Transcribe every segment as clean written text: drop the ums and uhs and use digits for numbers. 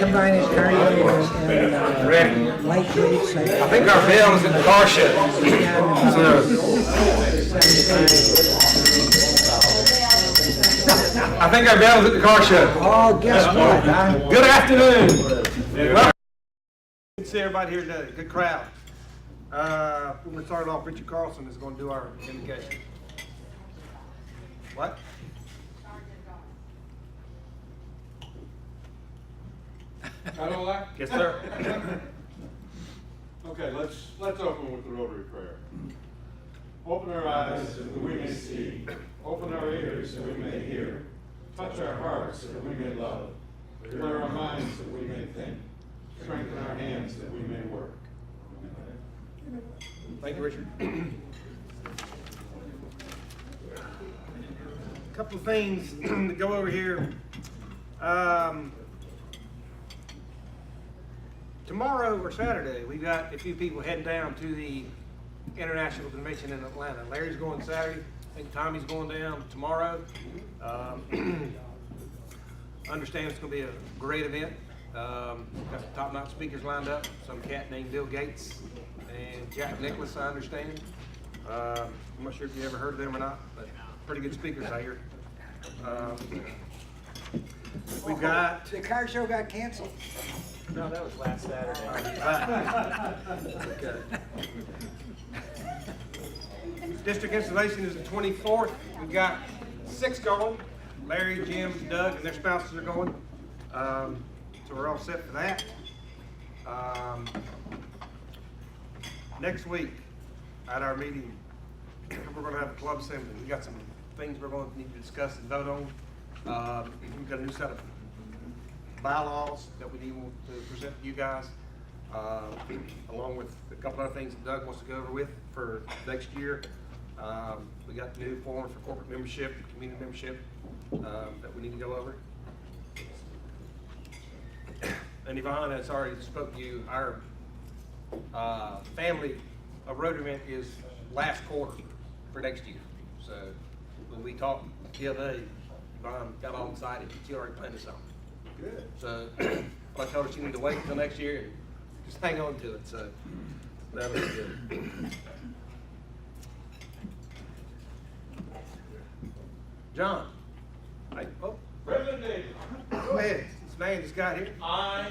combining cardio and light weights. I think our bell is in the car shed. I think our bell is at the car shed. Oh, guess what, huh? Good afternoon. Well, good to see everybody here today. Good crowd. We're going to start off. Richard Carlson is going to do our invocation. What? I don't like. Yes, sir. Okay, let's open with the Rotary prayer. Open our eyes that we may see. Open our ears that we may hear. Touch our hearts that we may love. Clear our minds that we may think. Strengthen our hands that we may work. Thank you, Richard. A couple of things to go over here. Tomorrow or Saturday, we've got a few people heading down to the International Convention in Atlanta. Larry's going Saturday. I think Tommy's going down tomorrow. Understand it's going to be a great event. Got some top-notch speakers lined up. Some cat named Bill Gates and Jack Nicklaus, I understand. I'm not sure if you ever heard of them or not, but pretty good speakers I hear. We've got... The car show got canceled. No, that was last Saturday. Okay. District installation is the 24th. We've got 6 going. Larry, Jim, Doug, and their spouses are going. So we're all set for that. Next week at our meeting, we're going to have a club assembly. We've got some things we're going to need to discuss and vote on. We've got a new set of bylaws that we need to present to you guys, along with a couple other things that Doug wants to go over with for next year. We got new forms for corporate membership, community membership that we need to go over. And Yvonne has already spoke to you. Our family of Rotary is last quarter for next year. So when we talked the other day, Yvonne got all excited. She already planned this on. Good. So I told her she needed to wait until next year and just hang on to it. So that'll be good. John. Hey, oh, President Davis, go ahead. This man just got here. I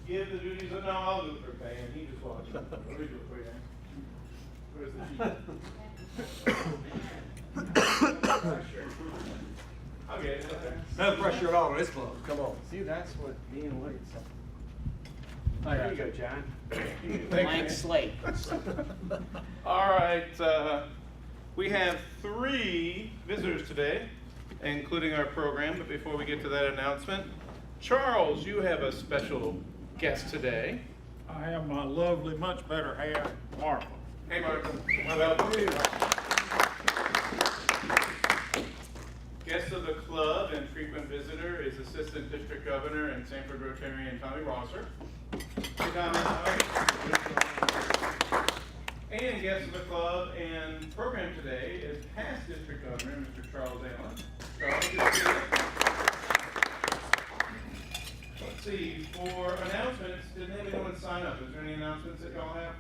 give the duties of, no, I'll do it for Pam. He just watched. Let me do it for you. Where's the sheet? I'll get it. Okay. No pressure at all on this club. Come on. See, that's what being late. There you go, John. Blank slate. All right, we have 3 visitors today, including our program, but before we get to that announcement, Charles, you have a special guest today. I have my lovely, much better half, Martha. Hey, Martha. What about you? Guest of the club and frequent visitor is Assistant District Governor and Sanford Rotarian Tommy Rosser. Hey, Tommy. And guest of the club and program today is past District Governor, Mr. Charles Allen. Charles, good to see you. Let's see, for announcements, didn't anyone sign up? Is there any announcements that y'all have?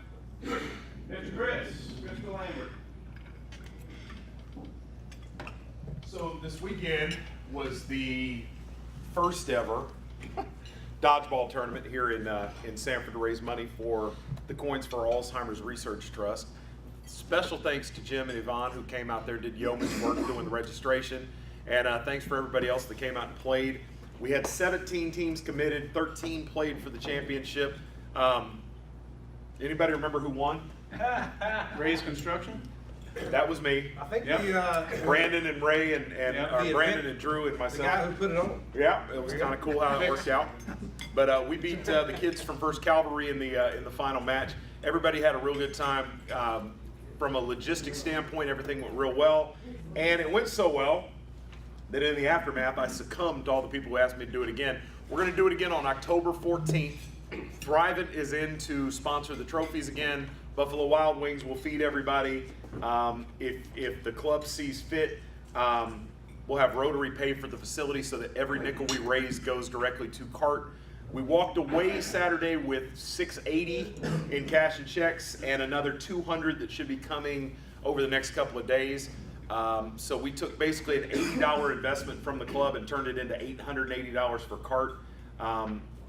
Mr. Mr. Lambert. So this weekend was the first ever dodgeball tournament here in Sanford to raise money for the Coins for Alzheimer's Research Trust. Special thanks to Jim and Yvonne who came out there, did yeoman's work doing the registration, and thanks for everybody else that came out and played. We had 17 teams committed, 13 played for the championship. Anybody remember who won? Ray's Construction? That was me. I think Yep. Brandon and Ray and the Brandon event, and Drew and the myself. guy who put it on. Yeah, it was kind of cool how it worked out. But we beat the kids from First Cavalry in the final match. Everybody had a real good time. From a logistics standpoint, everything went real well, and it went so well that in the aftermath, I succumbed to all the people who asked me to do it again. We're going to do it again on October 14th. Thrive It is in to sponsor the trophies again. Buffalo Wild Wings will feed everybody. If the club sees fit, We'll have Rotary pay for the facility so that every nickel we raise goes directly to CART. We walked away Saturday with $680 in cash and checks and another $200 that should be coming over the next couple of days. So we took basically an $80 investment from the club and turned it into $880 for CART.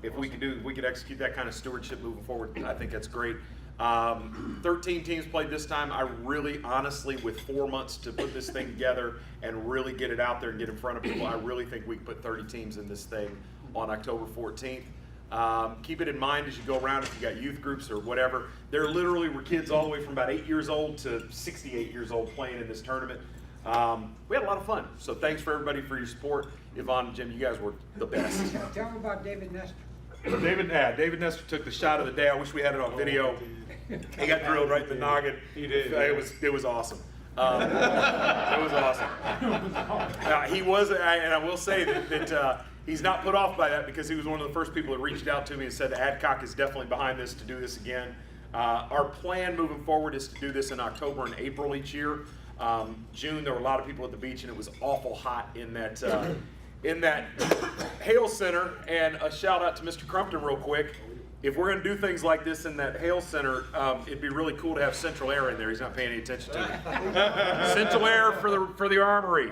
If we could execute that kind of stewardship moving forward, I think that's great. 13 teams played this time. I really, honestly, with 4 months to put this thing together and really get it out there and get in front of people, I really think we can put 30 teams in this thing on October 14th. Keep it in mind as you go around if you got youth groups or whatever. There literally were kids all the way from about 8 years old to 68 years old playing in this tournament. We had a lot of fun. So thanks for everybody for your support. Yvonne and Jim, you guys were the best. Tell them about David Nestor. David Nestor took the shot of the day. I wish we had it on video. He got drilled right in the noggin. He did. It was awesome. It was awesome. He was, and I will say that he's not put off by that because he was one of the first people that reached out to me and said Adcock is definitely behind this to do this again. Our plan moving forward is to do this in October and April each year. June, there were a lot of people at the beach and it was awful hot in that Hale Center. And a shout out to Mr. Crumpton real quick. If we're going to do things like this in that Hale Center, it'd be really cool to have central air in there. He's not paying any attention to it. Central air for the armory.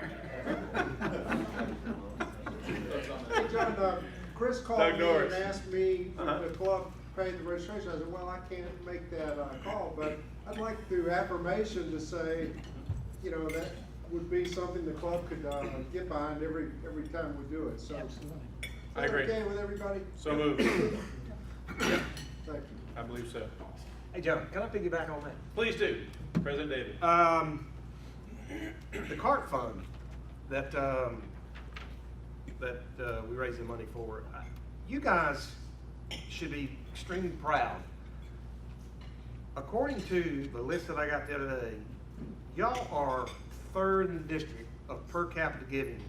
Hey, John, Chris called Doug me Norris. and asked me if the club paid the registration. I said, well, I can't make that call, but I'd like through affirmation to say, you know, that would be something the club could get behind every time we do it. So, Absolutely. is I that agree. okay with everybody? So moved. Thank you. I believe so. Hey, John, can I piggyback on that? Please do. President David. The CART fund that we raise the money for, you guys should be extremely proud. According to the list that I got the other day, y'all are third in the district of per capita giving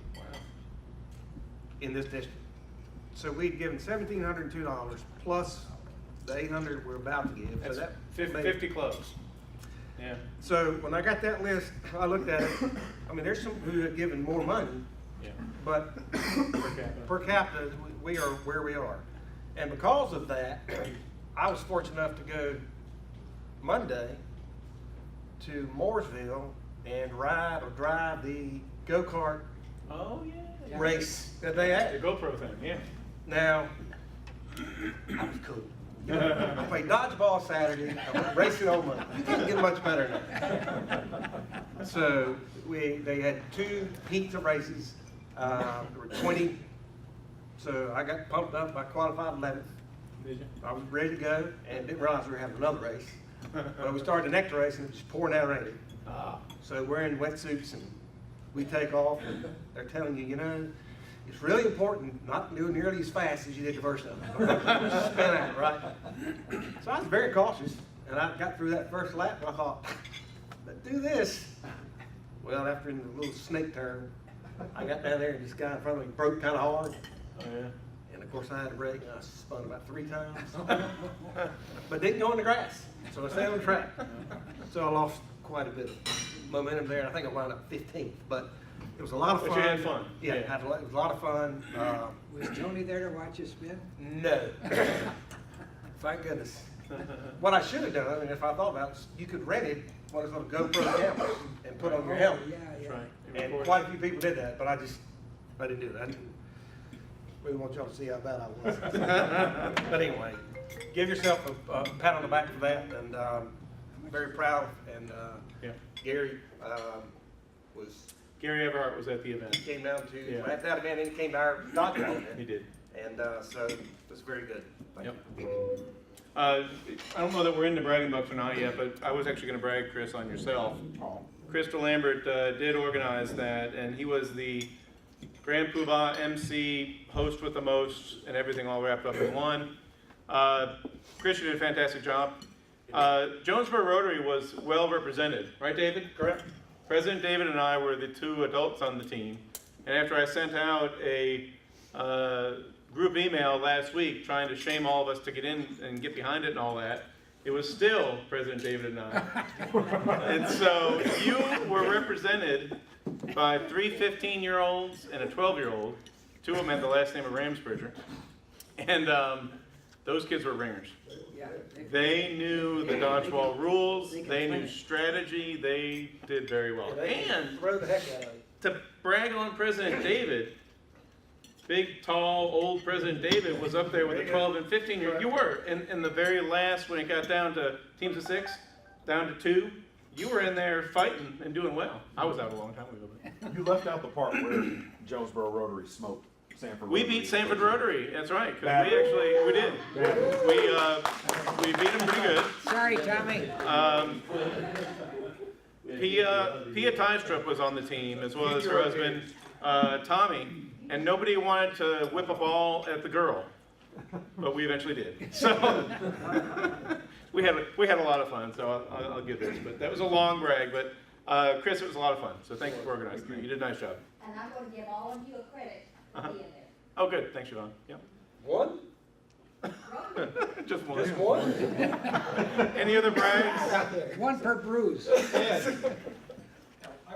in this district. So we've given $1,702 plus the $800 we're about to give. That's so that 50 clubs. Yeah. So when I got that list, I looked at it. I mean, there's some who have given more money, Yeah. but per capita, we are where we are. And because of that, I was fortunate enough to go Monday to Mooresville and ride or drive the go-kart Oh, yeah. race that they The had. GoPro thing, yeah. Now, that was cool. You know, I played dodgeball Saturday, I went racing on Monday. You can't get much better than that. So they had 2 heats of races. There were 20. So I got pumped up. I qualified 11th. Did you? I was ready to go and didn't realize we were having another race. But we started the next race and it was just pouring down raining. So we're in wetsuits and we take off and they're telling you, you know, it's really important not to do nearly as fast as you did the first time. Spin out, right? So I was very cautious and I got through that first lap and I thought, let's do this. Well, after in the little snake turn, I got down there and this guy in front of me broke kind of hard. Oh, yeah. And of course I had to brake and I spun about 3 times. But didn't go in the grass, so I stayed on the track. So I lost quite a bit of momentum there. I think I wound up 15th, but it was a lot of fun. But you had fun. Yeah, Yeah. it was a lot of fun. Was Tony there to watch you spin? No. Thank goodness. What I should have done, I mean, if I thought about it, you could rent it, one of those little GoPro cameras, and put on your helmet. Yeah, yeah. That's right. You And record. quite a few people did that, but I didn't do that. I didn't really want y'all to see how bad I was. But anyway, give yourself a pat on the back for that, and I'm very proud. And Yeah. Gary Gary Everhart was at the event. came down to Yeah. at that event, and he came to our dodgeball event. He did. And so it was very good. Thank Yep. you. I don't know that we're in the bragging bucks or not yet, but I was actually going to brag, Chris, on yourself. Crystal Lambert did organize that, and he was the Grand Poobah MC, host with the most, and everything all wrapped up in one. Chris, you did a fantastic job. Jonesboro Rotary was well represented, right, David? Correct. President David and I were the 2 adults on the team, and after I sent out a group email last week trying to shame all of us to get in and get behind it and all that, it was still President David and I. And so you were represented by 3 15-year-olds and a 12-year-old. 2 of them had the last name of Ramsbridger. And those kids were ringers. Yeah. They knew the dodgeball rules, they knew strategy, they did very well. And Throw the heck out of it. to brag on President David, big, tall, old President David was up there with the 12 and 15-year. You were. In the very last, when it got down to teams of 6, down to 2, you were in there fighting and doing well. I was out a long time ago. But You left out the part where Jonesboro Rotary smoked Sanford. we Rotary. beat Sanford Rotary. That's right. 'Cause we did. We beat them pretty good. Sorry, Tommy. Pia Tystrup was on the team, as well as her husband, Tommy, and nobody wanted to whip a ball at the girl, but we eventually did. So we had a lot of fun. So I'll give this, but that was a long brag. But Chris, it was a lot of fun. So thank you for organizing that. You did a nice job. And I'm going to give all of you a credit for being there. Oh, good. Thanks, Siobhan. Yep. One? Just one. Just one? Any other brags? One per bruise. I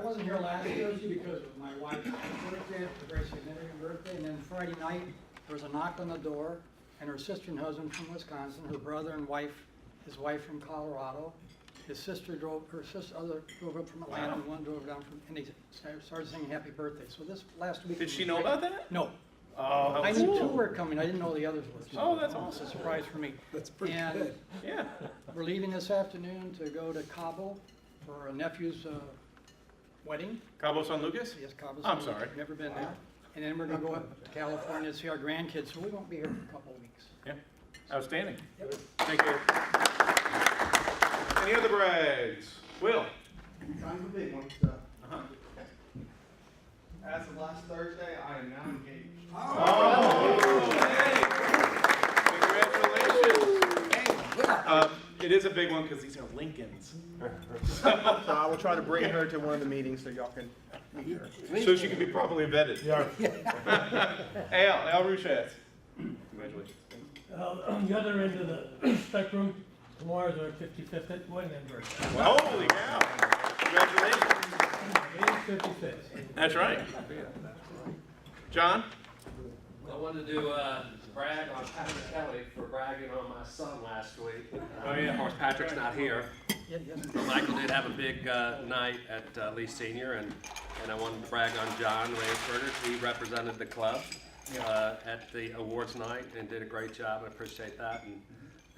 wasn't here last Thursday because of my wife's birthday, it's a very significant birthday, and then Friday night, there was a knock on the door, and her sister and husband from Wisconsin, her brother and wife, his wife from Colorado, his sister drove up from Atlanta, and one drove down from, and they started singing happy birthday. So this last week. Did she know about that? No. Oh, how I knew 2 cool. were coming, I didn't know the others were. Oh, that's It's awesome. a surprise for me. That's pretty And good. Yeah. we're leaving this afternoon to go to Cabo for a nephew's wedding. Cabo San Lucas? Yes, Cabo. I'm sorry. Never been there. And then we're gonna go up to California to see our grandkids, so we won't be here for a couple of weeks. Yeah. Outstanding. Thank you. Any other brags? Will? Kind of a big one. As of last Thursday, I am now engaged. Congratulations. It is a big one because these are Lincolns. So I will try to bring her to one of the meetings so y'all can meet her. So she can be properly vetted. Yeah. Al Ruchat. Congratulations. On the other end of the spectrum, tomorrow's our 55th wedding anniversary. Holy cow. Congratulations. 55th. That's right. John? I wanted to brag on Patrick Kelly for bragging on my son last week. Oh, yeah. Of course, Patrick's not here. Yes. Michael did have a big night at Lee Senior, and I wanted to brag on John Ramsbridger. He represented the club at the awards night and did a great job. I appreciate that.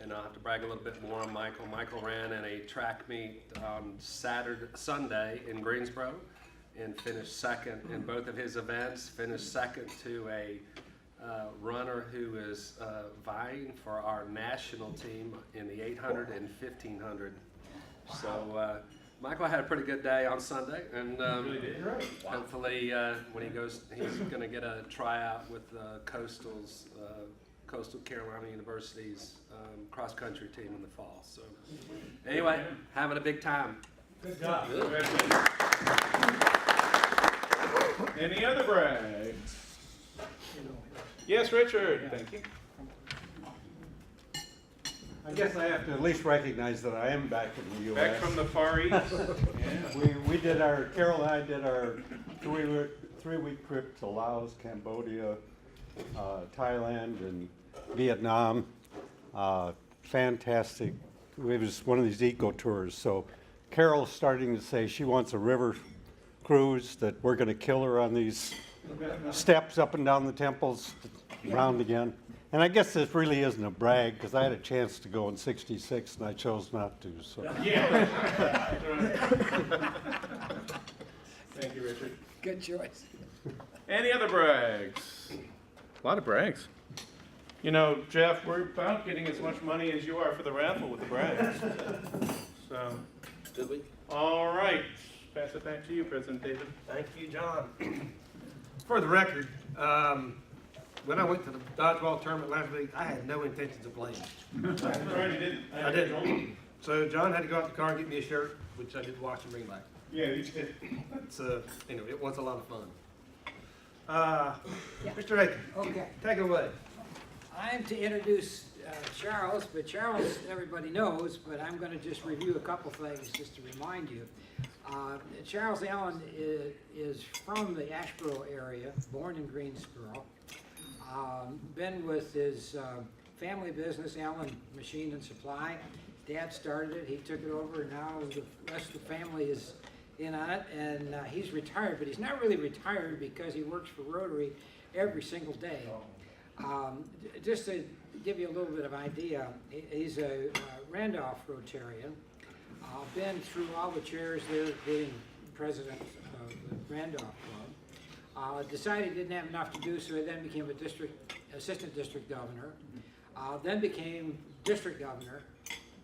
And I'll have to brag a little bit more on Michael. Michael ran in a track meet on Sunday in Greensboro and finished second in both of his events. Finished second to a runner who is vying for our national team in the 800 and 1500. So Michael had a pretty good day on Sunday, and hopefully when he goes, he's going to get a tryout with Coastal Carolina University's cross-country team in the fall. So anyway, having a big time. Good job. Any other brags? Yes, Richard. Thank you. I guess I have to at least recognize that I am back in the U.S. Back from the Far East. We did Carol and I did our three-week trip to Laos, Cambodia, Thailand, and Vietnam. Fantastic. It was one of these eco tours. So Carol's starting to say she wants a river cruise, that we're going to kill her on these steps up and down the temples, round again. And I guess this really isn't a brag, because I had a chance to go in '66 and I chose not to. So. Yeah. Thank you, Richard. Good choice. Any other brags? A lot of brags. You know, Jeff, we're about getting as much money as you are for the raffle with the brags. So. Did we? All right. Pass it back to you, President David. Thank you, John. For the record, when I went to the dodgeball tournament last week, I had no intentions of playing. I didn't. So John had to go out to the car and get me a shirt, which I did wash and bring back. Yeah, you did. So, anyway, it was a lot of fun. Mr. Aiken, Okay. take it away. I'm to introduce Charles, but Charles everybody knows, but I'm going to just review a couple things just to remind you. Charles Allen is from the Asheboro area, born in Greensboro. Been with his family business, Allen Machine and Supply. Dad started it, he took it over, and now the rest of the family is in on it. And he's retired, but he's not really retired because he works for Rotary every single day. Just to give you a little bit of idea, he's a Randolph Rotarian. Been through all the chairs there, being president of the Randolph Club. Decided he didn't have enough to do, so he then became assistant district governor, then became district governor,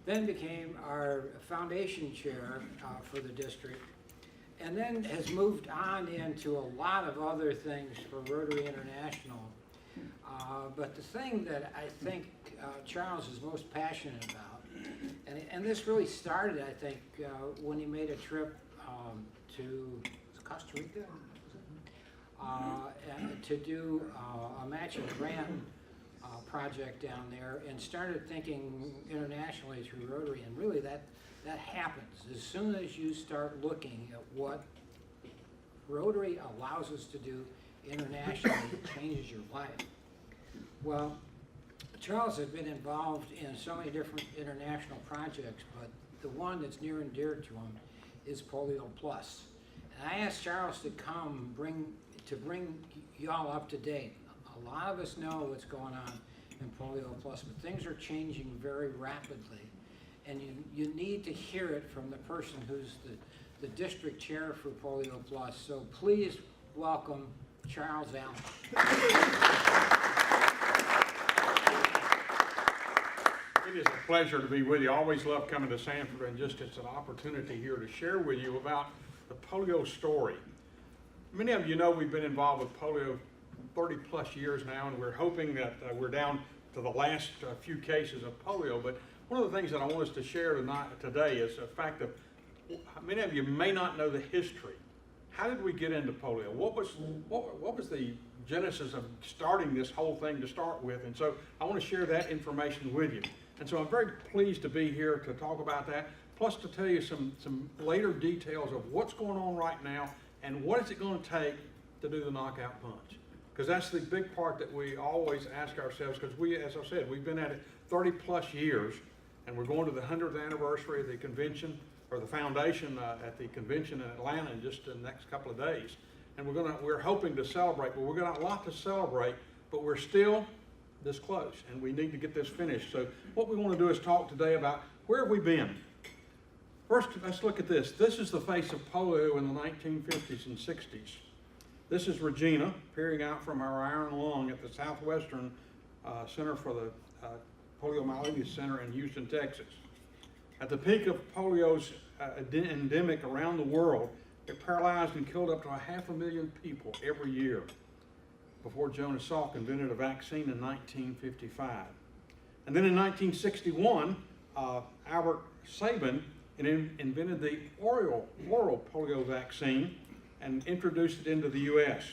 then became our foundation chair for the district, and then has moved on into a lot of other things for Rotary International. But the thing that I think Charles is most passionate about, and this really started, I think, when he made a trip to Costa Rica, and to do a matching grant project down there, and started thinking internationally through Rotary. And really that happens as soon as you start looking at what Rotary allows us to do internationally. It changes your life. Well, Charles has been involved in so many different international projects, but the one that's near and dear to him is Polio Plus. And I asked Charles to come bring y'all up to date. A lot of us know what's going on in Polio Plus, but things are changing very rapidly. And you need to hear it from the person who's the district chair for Polio Plus. So please welcome Charles Allen. It is a pleasure to be with you. I always love coming to Sanford, and just it's an opportunity here to share with you about the polio story. Many of you know we've been involved with polio 30 plus years now, and we're hoping that we're down to the last few cases of polio. But one of the things that I want us to share today is the fact that many of you may not know the history. How did we get into polio? What was the genesis of starting this whole thing to start with? And so I want to share that information with you. And so I'm very pleased to be here to talk about that, plus to tell you some later details of what's going on right now and what is it going to take to do the knockout punch. Because that's the big part that we always ask ourselves, because we, as I said, we've been at it 30 plus years, and we're going to the 100th anniversary of the convention, or the foundation at the convention in Atlanta in just the next couple of days. And we're hoping to celebrate, but we've got a lot to celebrate, but we're still this close, and we need to get this finished. So what we want to do is talk today about where have we been. First, let's look at this. This is the face of polio in the 1950s and 60s. This is Regina peering out from our iron lung at the Southwestern Center for the Poliomyelitis Center in Houston, Texas. At the peak of polio's endemic around the world, it paralyzed and killed up to 500,000 people every year before Jonas Salk invented a vaccine in 1955. And then in 1961, Albert Sabin invented the oral polio vaccine and introduced it into the U.S.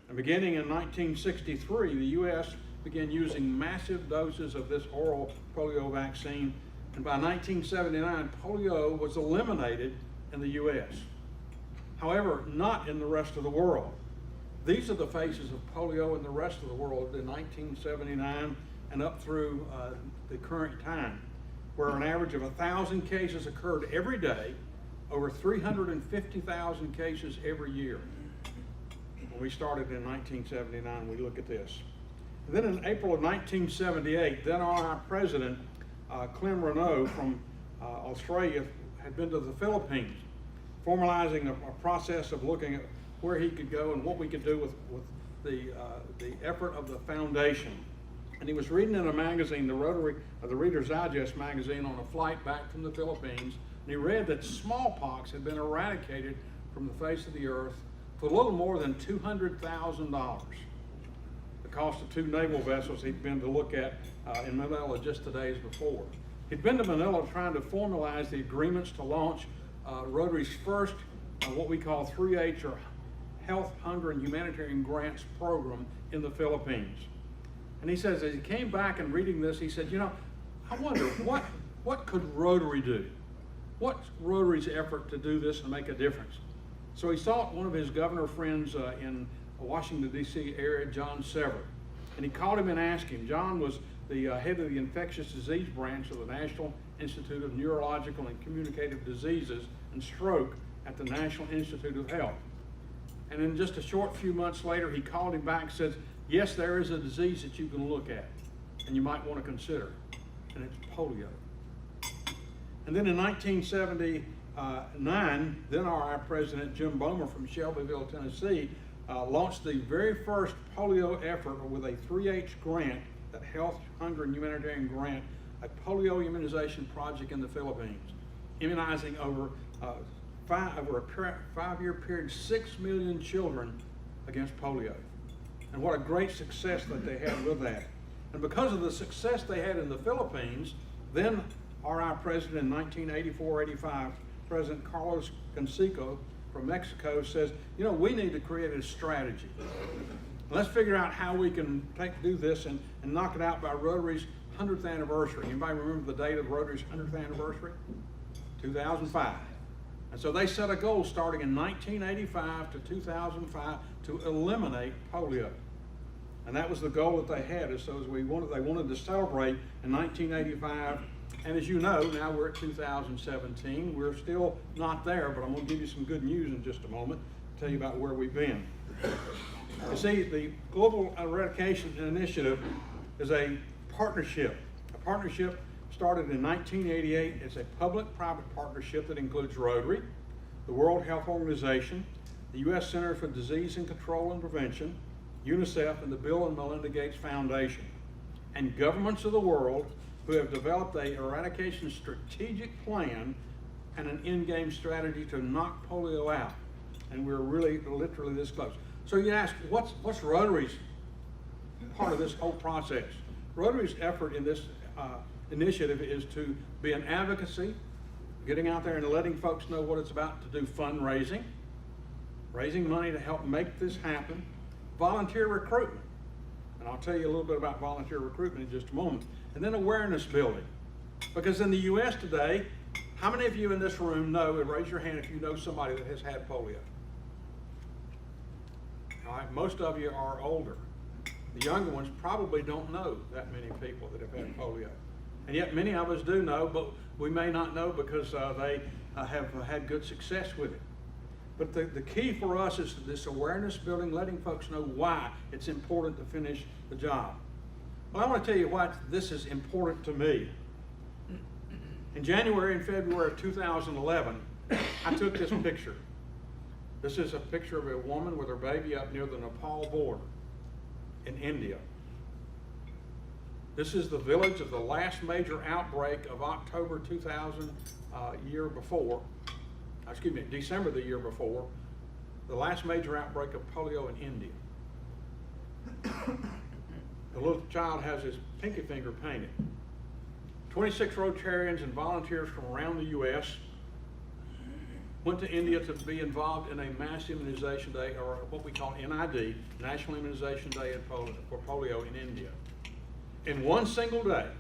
And beginning in 1963, the U.S. began using massive doses of this oral polio vaccine. And by 1979, polio was eliminated in the U.S. However, not in the rest of the world. These are the faces of polio in the rest of the world in 1979 and up through the current time, where an average of 1,000 cases occurred every day, over 350,000 cases every year. When we started in 1979, we look at this. And then in April of 1978, then our president, Clem Renault from Australia, had been to the Philippines, formalizing a process of looking at where he could go and what we could do with the effort of the foundation. And he was reading in a magazine, the Rotary, the Reader's Digest magazine, on a flight back from the Philippines, and he read that smallpox had been eradicated from the face of the earth for a little more than $200,000. The cost of 2 naval vessels he'd been to look at in Manila just the days before. He'd been to Manila trying to formalize the agreements to launch Rotary's first, what we call 3H, or Health, Hunger, and Humanitarian Grants program in the Philippines. And he says, as he came back and reading this, he said, you know, I wonder, what could Rotary do? what's Rotary's effort to do this and make a difference? So he sought one of his governor friends in Washington, D.C. area, June7, and he called him and asked him. John was the head of the infectious disease branch of the National Institute of Neurological and Communicative Diseases and Stroke at the National Institute of Health. And then just a short few months later, he called him back and said, yes, there is a disease that you can look at and you might want to consider, and it's polio. And then in 1979, then our president, Jim Bomer from Shelbyville, Tennessee, launched the very first polio effort with a 3H grant, that Health, Hunger, and Humanitarian Grant, a polio immunization project in the Philippines, immunizing over a 5-year period, 6 million children against polio. And what a great success that they had with that. And because of the success they had in the Philippines, then our president in 1984-85, President Carlos Canseco from Mexico says, you know, we need to create a strategy. Let's figure out how we can do this and knock it out by Rotary's 100th anniversary. Anybody remember the date of Rotary's 100th anniversary? 2005. And so they set a goal starting in 1985 to 2005 to eliminate polio. And that was the goal that they had. And so as they wanted to celebrate in 1985. And as you know, now we're at 2017. We're still not there, but I'm going to give you some good news in just a moment, tell you about where we've been. You see, the Global Eradication Initiative is a partnership. A partnership started in 1988. It's a public-private partnership that includes Rotary, the World Health Organization, the U.S. Center for Disease and Control and Prevention, UNICEF, and the Bill and Melinda Gates Foundation, and governments of the world who have developed a eradication strategic plan and an in-game strategy to knock polio out. And we're really literally this close. So you ask, what's Rotary's part of this whole process? Rotary's effort in this initiative is to be an advocacy, getting out there and letting folks know what it's about, to do fundraising, raising money to help make this happen, volunteer recruitment. And I'll tell you a little bit about volunteer recruitment in just a moment. And then awareness building. Because in the U.S. today, how many of you in this room know, and raise your hand if you know somebody that has had polio? All right, most of you are older. The younger ones probably don't know that many people that have had polio. And yet many of us do know, but we may not know because they have had good success with it. But the key for us is this awareness building, letting folks know why it's important to finish the job. Well, I want to tell you why this is important to me. In January and February of 2011, I took this picture. This is a picture of a woman with her baby up near the Nepal border in India. This is the village of the last major outbreak of October 2000 year before. Excuse me, December the year before, the last major outbreak of polio in India. The little child has his pinky finger painted. 26 Rotarians and volunteers from around the U.S. went to India to be involved in a mass immunization day, or what we call NID, National Immunization Day for polio in India. In one single day,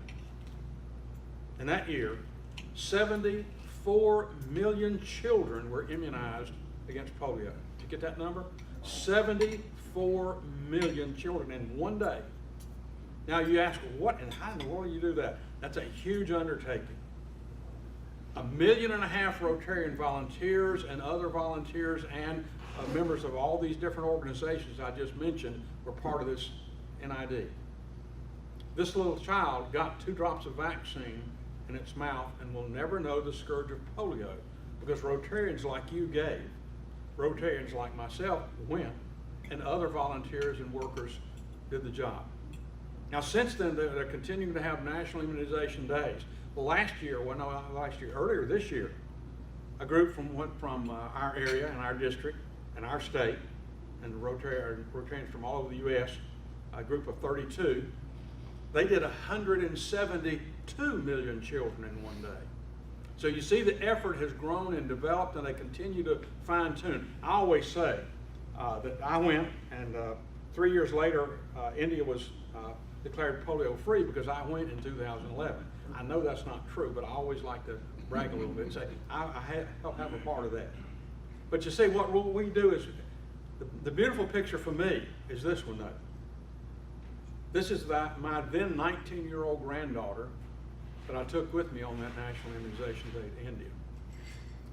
in that year, 74 million children were immunized against polio. Did you get that number? 74 million children in one day. Now you ask, what and how in the world do you do that? That's a huge undertaking. 1.5 million Rotarian volunteers and other volunteers and members of all these different organizations I just mentioned were part of this NID. This little child got 2 drops of vaccine in its mouth and will never know the scourge of polio because Rotarians like you gave. Rotarians like myself went, and other volunteers and workers did the job. Now since then, they're continuing to have National Immunization Days. Earlier this year, a group went from our area and our district and our state, and Rotarians from all over the U.S., a group of 32, they did 172 million children in one day. So you see the effort has grown and developed, and they continue to fine tune. I always say that I went, and 3 years later, India was declared polio free because I went in 2011. I know that's not true, but I always like to brag a little bit and say, I help have a part of that. But you see, what we do is, the beautiful picture for me is this one though. This is my then 19-year-old granddaughter that I took with me on that National Immunization Day to India.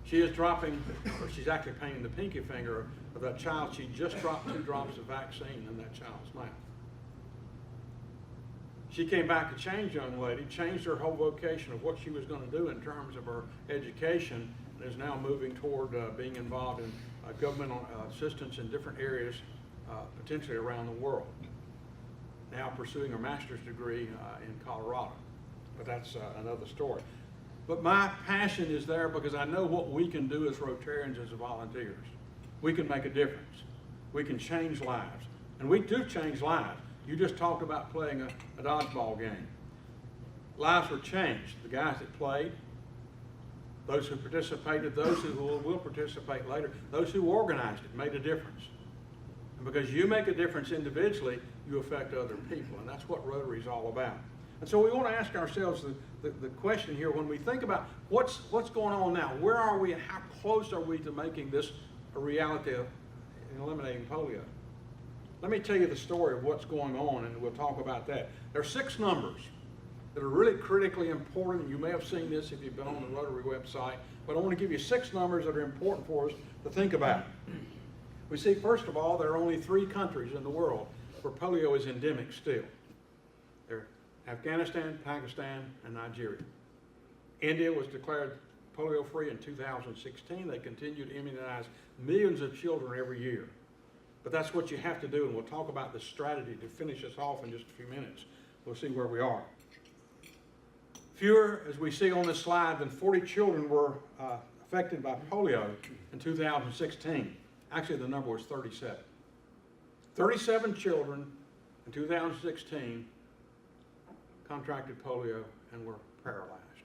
She is dropping, or she's actually painting the pinky finger of that child. She just dropped 2 drops of vaccine in that child's mouth. She came back a changed young lady, changed her whole vocation of what she was going to do in terms of her education, and is now moving toward being involved in governmental assistance in different areas, potentially around the world. Now pursuing her master's degree in Colorado, but that's another story. But my passion is there because I know what we can do as Rotarians, as volunteers. We can make a difference. We can change lives, and we do change lives. You just talked about playing a dodgeball game. Lives were changed. The guys that played, those who participated, those who will participate later, those who organized it made a difference. And because you make a difference individually, you affect other people, and that's what Rotary is all about. And so we want to ask ourselves the question here, when we think about what's going on now, where are we and how close are we to making this a reality of eliminating polio? Let me tell you the story of what's going on, and we'll talk about that. There are 6 numbers that are really critically important. You may have seen this if you've been on the Rotary website, but I want to give you 6 numbers that are important for us to think about. We see, first of all, there are only 3 countries in the world where polio is endemic still. They're Afghanistan, Pakistan, and Nigeria. India was declared polio-free in 2016. They continue to immunize millions of children every year. But that's what you have to do, and we'll talk about the strategy to finish us off in just a few minutes. We'll see where we are. Fewer, as we see on this slide, than 40 children were affected by polio in 2016. Actually, the number was 37. 37 children in 2016 contracted polio and were paralyzed.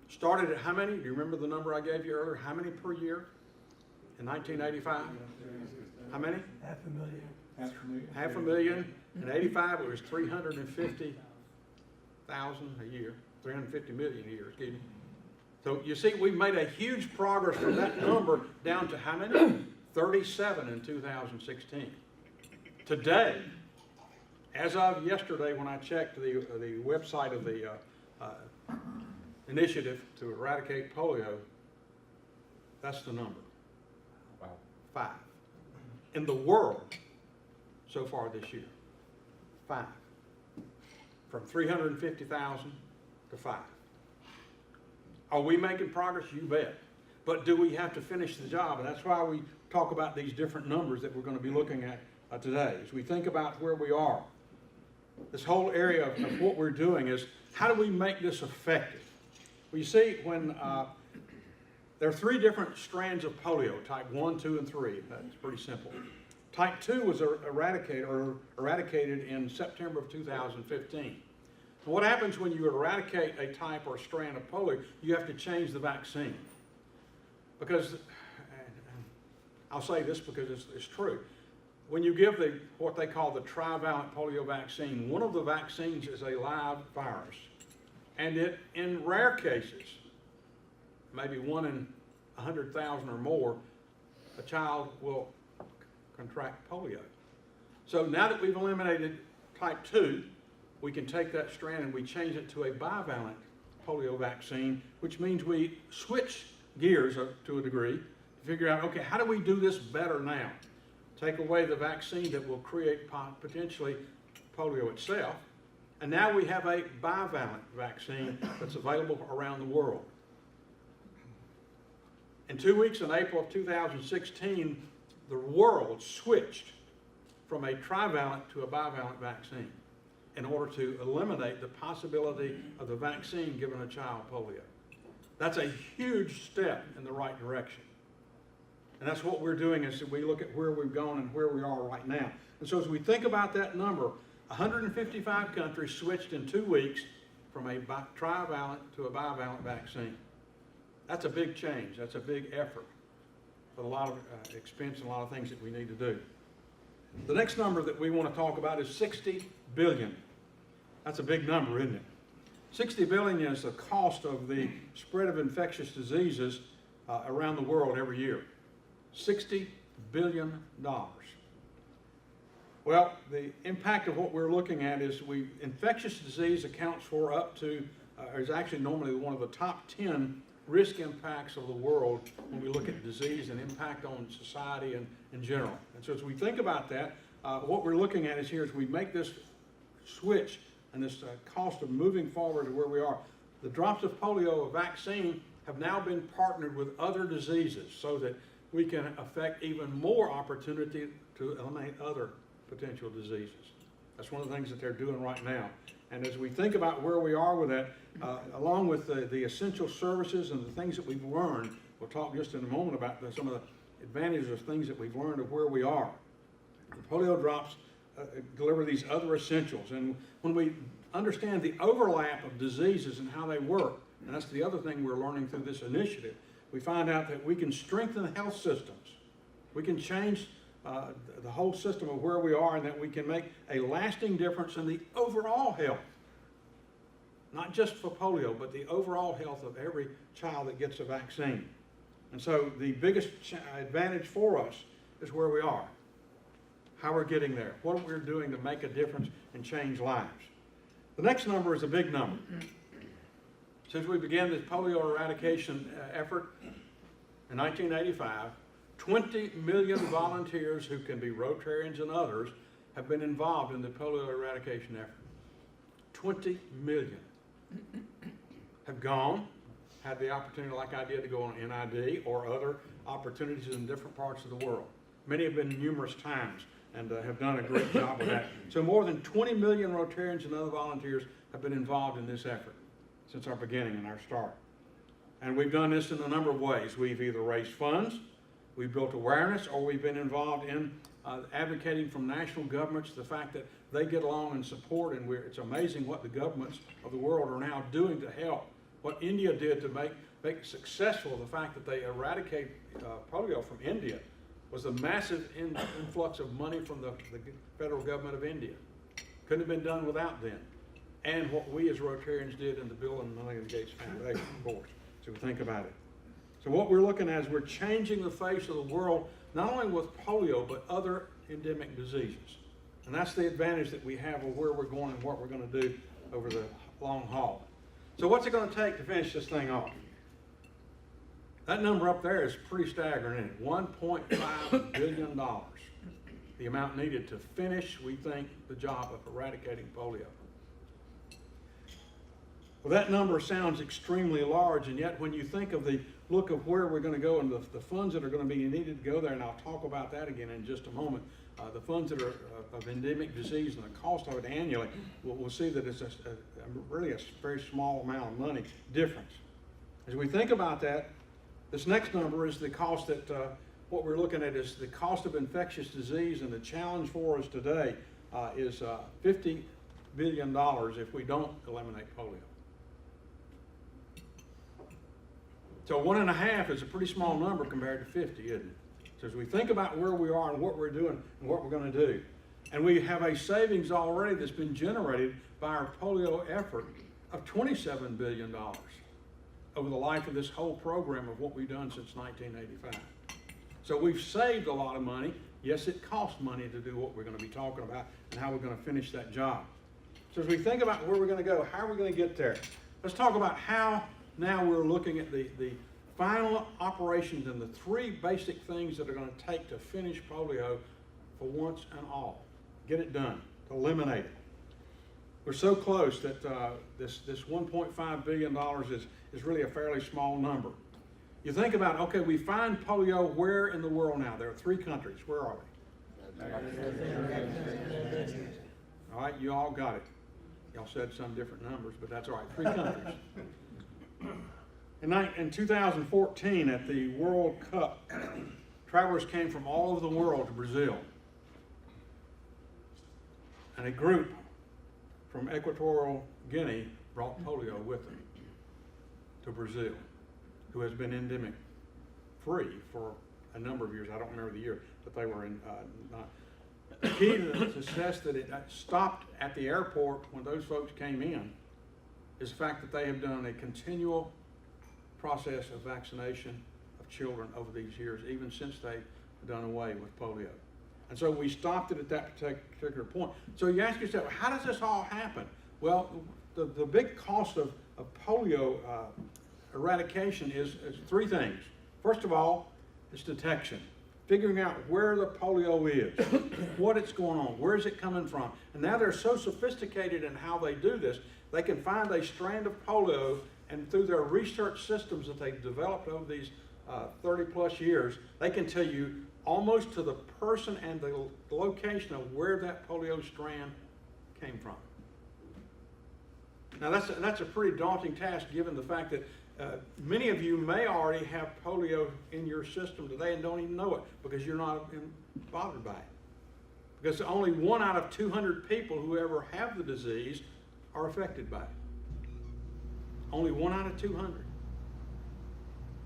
Started at how many? Do you remember the number I gave you earlier? How many per year in 1985? How many? 500,000. Half a million. In 85, it was 350,000 a year, 350 million a year, excuse me. So you see, we've made a huge progress from that number down to how many? 37 in 2016. Today, as of yesterday when I checked the website of the initiative to eradicate polio, that's the number. Wow. 5. In the world so far this year. 5. From 350,000 to 5. Are we making progress? You bet. But do we have to finish the job? And that's why we talk about these different numbers that we're going to be looking at today. As we think about where we are, this whole area of what we're doing is, how do we make this effective? Well, you see, when there are 3 different strands of polio, type 1, 2, and 3. That's pretty simple. Type 2 was eradicated in September of 2015. And what happens when you eradicate a type or strand of polio? You have to change the vaccine. Because, I'll say this because it's true, when you give what they call the trivalent polio vaccine, one of the vaccines is a live virus. And it, in rare cases, maybe 1 in 100,000 or more, a child will contract polio. So now that we've eliminated type 2, we can take that strand and we change it to a bivalent polio vaccine, which means we switch gears to a degree to figure out, okay, how do we do this better now? Take away the vaccine that will create potentially polio itself, and now we have a bivalent vaccine that's available around the world. In 2 weeks, in April of 2016, the world switched from a trivalent to a bivalent vaccine in order to eliminate the possibility of the vaccine giving a child polio. That's a huge step in the right direction. And that's what we're doing as we look at where we've gone and where we are right now. And so as we think about that number, 155 countries switched in 2 weeks from a trivalent to a bivalent vaccine. That's a big change. That's a big effort with a lot of expense and a lot of things that we need to do. The next number that we want to talk about is 60 billion. That's a big number, isn't it? $60 billion is the cost of the spread of infectious diseases around the world every year. $60 billion. Well, the impact of what we're looking at is infectious disease accounts for up to, is actually normally one of the top 10 risk impacts of the world when we look at disease and impact on society and in general. And so as we think about that, what we're looking at is here as we make this switch and this cost of moving forward to where we are. The drops of polio vaccine have now been partnered with other diseases so that we can affect even more opportunity to eliminate other potential diseases. That's one of the things that they're doing right now. And as we think about where we are with that, along with the essential services and the things that we've learned, we'll talk just in a moment about some of the advantages of things that we've learned of where we are. The polio drops deliver these other essentials. And when we understand the overlap of diseases and how they work, and that's the other thing we're learning through this initiative, we find out that we can strengthen health systems. We can change the whole system of where we are, and that we can make a lasting difference in the overall health. Not just for polio, but the overall health of every child that gets a vaccine. And so the biggest advantage for us is where we are, how we're getting there, what we're doing to make a difference and change lives. The next number is a big number. Since we began this polio eradication effort in 1985, 20 million volunteers who can be Rotarians and others have been involved in the polio eradication effort. 20 million have gone, had the opportunity like I did to go on NID or other opportunities in different parts of the world. Many have been numerous times and have done a great job with that. So more than 20 million Rotarians and other volunteers have been involved in this effort since our beginning and our start. And we've done this in a number of ways. We've either raised funds, we've built awareness, or we've been involved in advocating from national governments the fact that they get along and support, and it's amazing what the governments of the world are now doing to help. What India did to make it successful, the fact that they eradicated polio from India, was a massive influx of money from the federal government of India. Couldn't have been done without them. And what we as Rotarians did in the Bill and Melinda Gates Foundation, of course. So we think about it. So what we're looking at is we're changing the face of the world, not only with polio, but other endemic diseases. And that's the advantage that we have of where we're going and what we're going to do over the long haul. So what's it going to take to finish this thing off? That number up there is pretty staggering, isn't it? $1.5 billion. The amount needed to finish, we think, the job of eradicating polio. Well, that number sounds extremely large, and yet when you think of the look of where we're going to go and the funds that are going to be needed to go there, and I'll talk about that again in just a moment, the funds that are of endemic disease and the cost of it annually, we'll see that it's really a very small amount of money difference. As we think about that, this next number is the cost that, what we're looking at is the cost of infectious disease, and the challenge for us today is $50 billion if we don't eliminate polio. So 1.5 is a pretty small number compared to 50, isn't it? So as we think about where we are and what we're doing and what we're going to do, and we have a savings already that's been generated by our polio effort of $27 billion over the life of this whole program of what we've done since 1985. So we've saved a lot of money. Yes, it costs money to do what we're going to be talking about and how we're going to finish that job. So as we think about where we're going to go, how are we going to get there? Let's talk about how now we're looking at the final operations and the three basic things that are going to take to finish polio for once and all. Get it done, to eliminate it. We're so close that this $1.5 billion is really a fairly small number. You think about, okay, we find polio where in the world now? There are 3 countries. Where are they? All right, you all got it. Y'all said some different numbers, but that's all right. 3 countries. In 2014, at the World Cup, travelers came from all over the world to Brazil. And a group from Equatorial Guinea brought polio with them to Brazil, who has been endemic free for a number of years. I don't remember the year, but they were in. The key to the success that it stopped at the airport when those folks came in is the fact that they have done a continual process of vaccination of children over these years, even since they've done away with polio. And so we stopped it at that particular point. So you ask yourself, how does this all happen? Well, the big cost of polio eradication is three things. First of all, it's detection. Figuring out where the polio is, what it's going on, where is it coming from. And now they're so sophisticated in how they do this, they can find a strand of polio, and through their research systems that they've developed over these 30 plus years, they can tell you almost to the person and the location of where that polio strand came from. Now that's a pretty daunting task, given the fact that many of you may already have polio in your system today and don't even know it because you're not bothered by it. Because only 1 out of 200 people who ever have the disease are affected by it. Only 1 out of 200.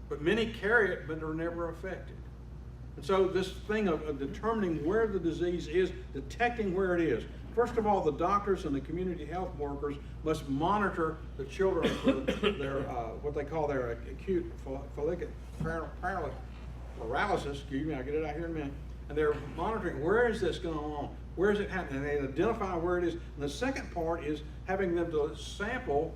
But many carry it but are never affected. And so this thing of determining where the disease is, detecting where it is. First of all, the doctors and the community health workers must monitor the children for their, what they call their acute follicular paralysis, excuse me, I'll get it out here in a minute. And they're monitoring, where is this going on? Where is it happening? And they identify where it is. And the second part is having them to sample,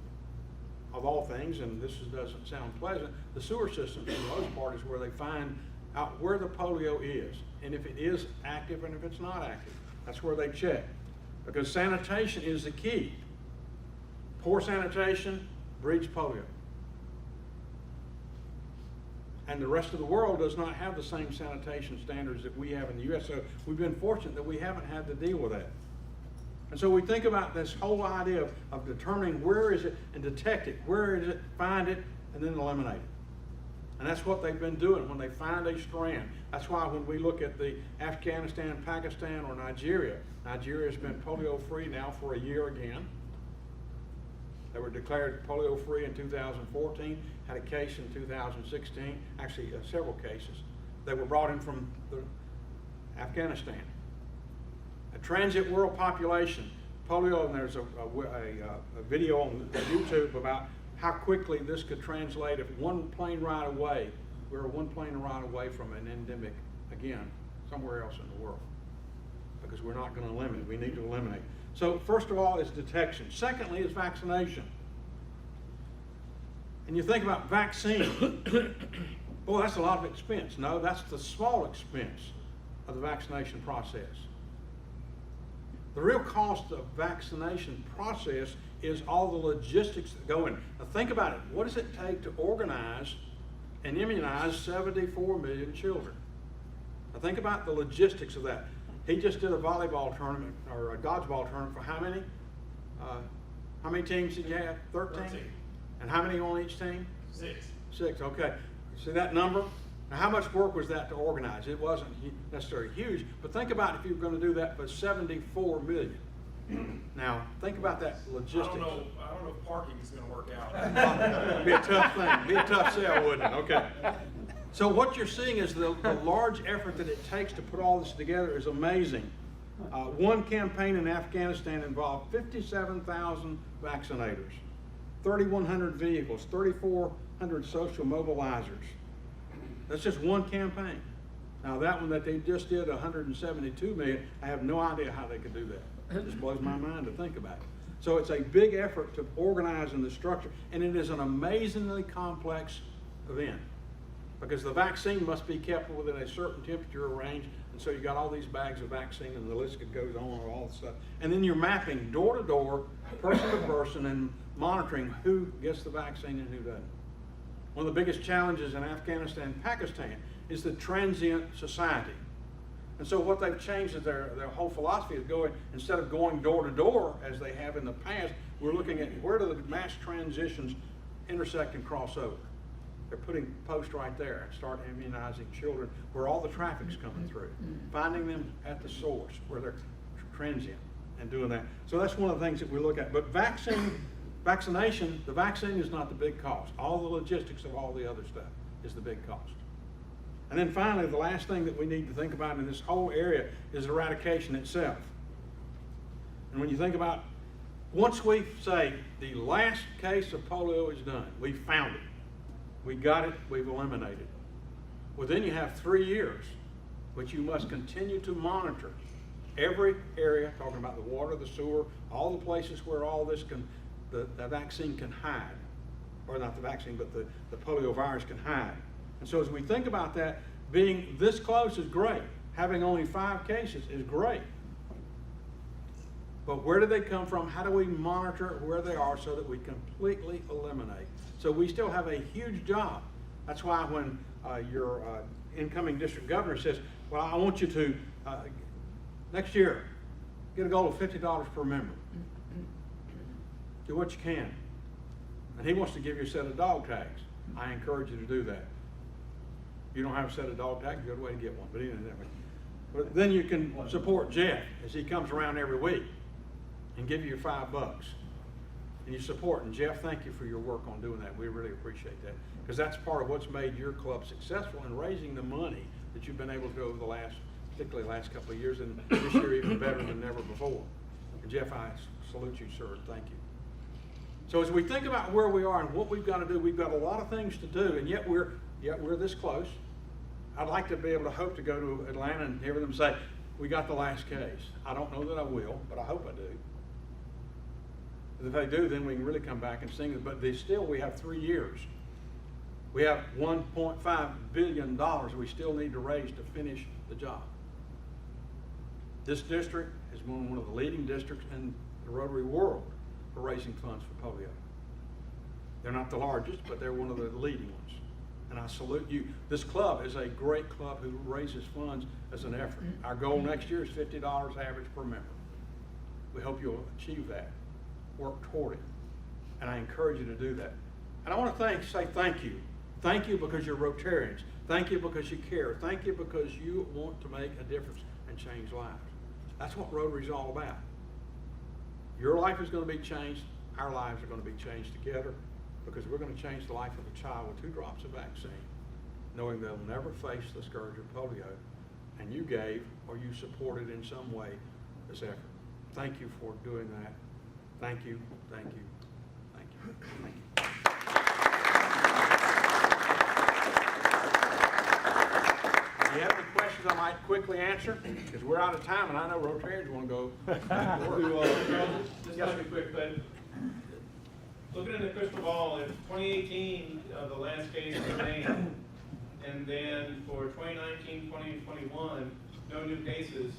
of all things, and this doesn't sound pleasant, the sewer system for the most part is where they find out where the polio is, and if it is active and if it's not active. That's where they check. Because sanitation is the key. Poor sanitation breeds polio. And the rest of the world does not have the same sanitation standards that we have in the U.S. So we've been fortunate that we haven't had to deal with that. And so we think about this whole idea of determining where is it and detect it, where is it, find it, and then eliminate it. And that's what they've been doing when they find a strand. That's why when we look at the Afghanistan, Pakistan, or Nigeria, Nigeria has been polio-free now for a year again. They were declared polio-free in 2014, had a case in 2016, actually several cases. They were brought in from Afghanistan. A transit world population, polio, and there's a video on YouTube about how quickly this could translate if one plane ride away, we're one plane ride away from an endemic again, somewhere else in the world. Because we're not going to eliminate, we need to eliminate. So first of all is detection. Secondly is vaccination. And you think about vaccine, boy, that's a lot of expense. No, that's the small expense of the vaccination process. The real cost of vaccination process is all the logistics that go in. Now think about it. What does it take to organize and immunize 74 million children? Now think about the logistics of that. He just did a volleyball tournament, or a dodgeball tournament for how many? How many teams did you have? 13? And how many on each team? 6. 6, okay. See that number? Now how much work was that to organize? It wasn't necessarily huge, but think about if you were going to do that for 74 million. Now, think about that logistics. I don't know if parking is going to work out. It'd be a tough thing. It'd be a tough sell, wouldn't it? Okay. So what you're seeing is the large effort that it takes to put all this together is amazing. One campaign in Afghanistan involved 57,000 vaccinators, 3,100 vehicles, 3,400 social mobilizers. That's just one campaign. Now that one that they just did, 172 million, I have no idea how they could do that. It just blows my mind to think about it. So it's a big effort to organize in the structure, and it is an amazingly complex event because the vaccine must be kept within a certain temperature range, and so you got all these bags of vaccine, and the list goes on, all the stuff. And then you're mapping door to door, person to person, and monitoring who gets the vaccine and who doesn't. One of the biggest challenges in Afghanistan and Pakistan is the transient society. And so what they've changed is their whole philosophy is going, instead of going door to door as they have in the past, we're looking at where do the mass transitions intersect and cross over. They're putting posts right there and start immunizing children where all the traffic's coming through, finding them at the source where they're transient and doing that. So that's one of the things that we look at. But vaccination, the vaccine is not the big cost. All the logistics of all the other stuff is the big cost. And then finally, the last thing that we need to think about in this whole area is eradication itself. And when you think about once we say the last case of polio is done, we found it, we got it, we've eliminated it. Well, then you have 3 years, which you must continue to monitor every area, talking about the water, the sewer, all the places where all this can, the vaccine can hide, or not the vaccine, but the polio virus can hide. And so as we think about that, being this close is great. Having only 5 cases is great. But where do they come from? How do we monitor where they are so that we completely eliminate? So we still have a huge job. That's why when your incoming district governor says, well, I want you to, next year, get a goal of $50 per member. Do what you can. And he wants to give you a set of dog tags. I encourage you to do that. If you don't have a set of dog tags, go away and get one. But anyway, but then you can support Jeff as he comes around every week and give you your $5. And you support. And Jeff, thank you for your work on doing that. We really appreciate that. Because that's part of what's made your club successful in raising the money that you've been able to do over the last, particularly the last couple of years, and this year even better than ever before. And Jeff, I salute you, sir. Thank you. So as we think about where we are and what we've got to do, we've got a lot of things to do, and yet we're this close. I'd like to be able to hope to go to Atlanta and hear them say, we got the last case. I don't know that I will, but I hope I do. If they do, then we can really come back and sing it. But we have 3 years. We have $1.5 billion we still need to raise to finish the job. This district is one of the leading districts in the Rotary world for raising funds for polio. They're not the largest, but they're one of the leading ones. And I salute you. This club is a great club who raises funds as an effort. Our goal next year is $50 average per member. We hope you'll achieve that. Work toward it. And I encourage you to do that. And I want to say thank you. Thank you because you're Rotarians. Thank you because you care. Thank you because you want to make a difference and change lives. That's what Rotary is all about. Your life is going to be changed. Our lives are going to be changed together because we're going to change the life of a child with 2 drops of vaccine, knowing they'll never face the scourge of polio. And you gave or you supported in some way this effort. Thank you for doing that. Thank you, thank you, thank you, thank you. If you have any questions I might quickly answer, because we're out of time and I know Rotarians want to go back to work. Just yes, be quick, but looking in the crystal ball, if 2018, the last case remained, and then for 2019, 20, and 21, no new cases,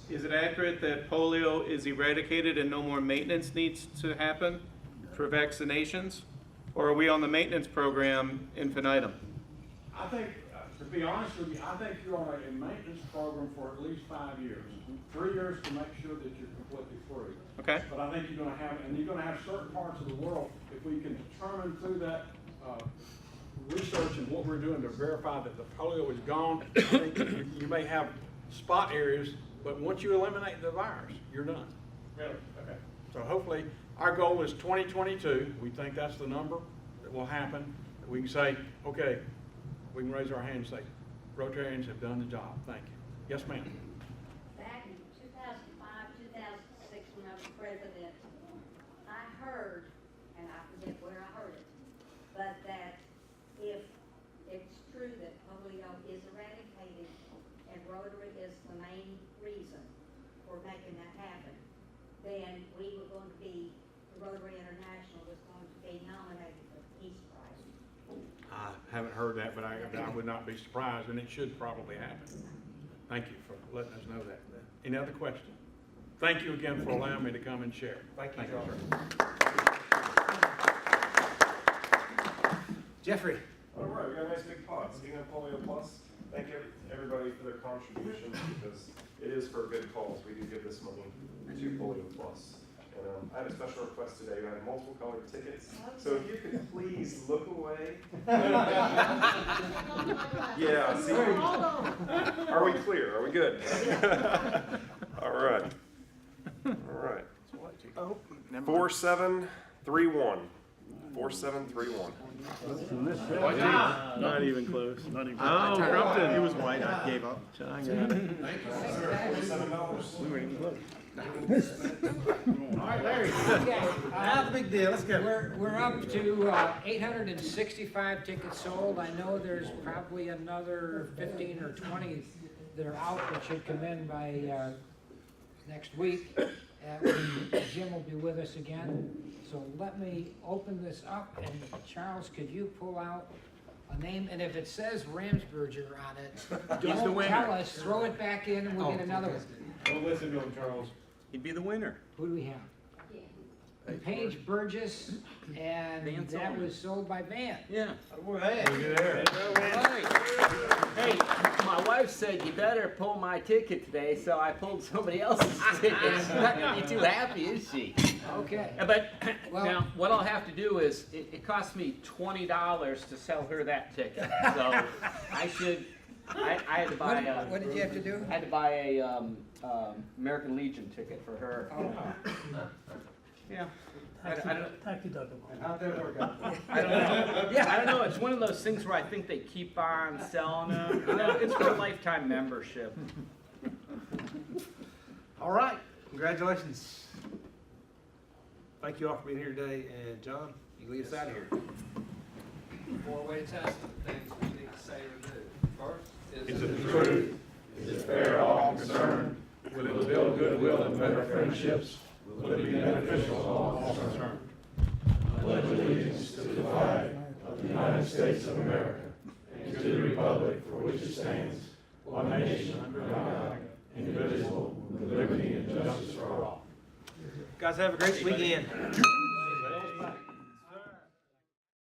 is it accurate that polio is eradicated and no more maintenance needs to happen for vaccinations? Or are we on the maintenance program infinitum? I think, to be honest with you, I think you're on a maintenance program for at least 5 years. 3 years to make sure that you're completely free. Okay. But I think you're going to have, and you're going to have certain parts of the world, if we can determine through that research and what we're doing to verify that the polio is gone, I think you may have spot areas, but once you eliminate the virus, you're done. Really? Okay. So hopefully, our goal is 2022. We think that's the number that will happen. We can say, okay, we can raise our hand and say, Rotarians have done the job. Thank you. Yes, ma'am. Back in 2005, 2006, when I was president, I heard, and I forget where I heard it, but that if it's true that polio is eradicated and Rotary is the main reason for making that happen, then we were going to be, Rotary International was going to be nominated for the Peace Prize. I haven't heard that, but I would not be surprised, and it should probably happen. Thank you for letting us know that. Any other questions? Thank you again for allowing me to come and share. Thank you, sir. Jeffrey. All right, we got a nice big pot. Speaking of Polio Plus, thank everybody for their contributions because it is for a good cause. We do give this money to Polio Plus. And I have a special request today. I have multiple colored tickets. So if you could please look away. Yeah, see? Are we clear? Are we good? All right. All right. 4731. 4731. Not even close. Not even close. Oh, Crumpton. He was white. I gave up. Thank you, sir. $47. We weren't even close. All right, Larry. Okay, That's a big deal, let's go. We're up to 865 tickets sold. I know there's probably another 15 or 20 that are out that should come in by next week. Jim will be with us again. So let me open this up, and Charles, could you pull out a name? And if it says Ramsberger on it, He's the don't winner. tell us, throw it back in and we'll get another one. Don't listen to him, Charles. He'd be the winner. Who do we have? Paige Burgess, and that was sold by Van. Yeah. Look at there. Hey, my wife said you better pull my ticket today, so I pulled somebody else's ticket. She's not gonna be too happy, is she? Okay. But Well- now, what I'll have to do is, it cost me $20 to sell her that ticket. So I had to buy a. What did you have to do? I had to buy a American Legion ticket for her. Yeah. I don't, Tacky Doug. How'd that work out? I don't know. Yeah, I don't know. It's one of those things where I think they keep on selling them. You know, it's for a lifetime membership. All right, congratulations. Thank you all for being here today, and John, you lead us out of here. Four-way test of things we need to say or do. First, Is it the truth? Is it fair to all concerned? Will it build goodwill and better friendships? Will it be beneficial to all concerned? I pledge allegiance to the flag of the United States of America and to the republic for which it stands, one nation under God, indivisible, with liberty and justice for all. Guys, have a great weekend.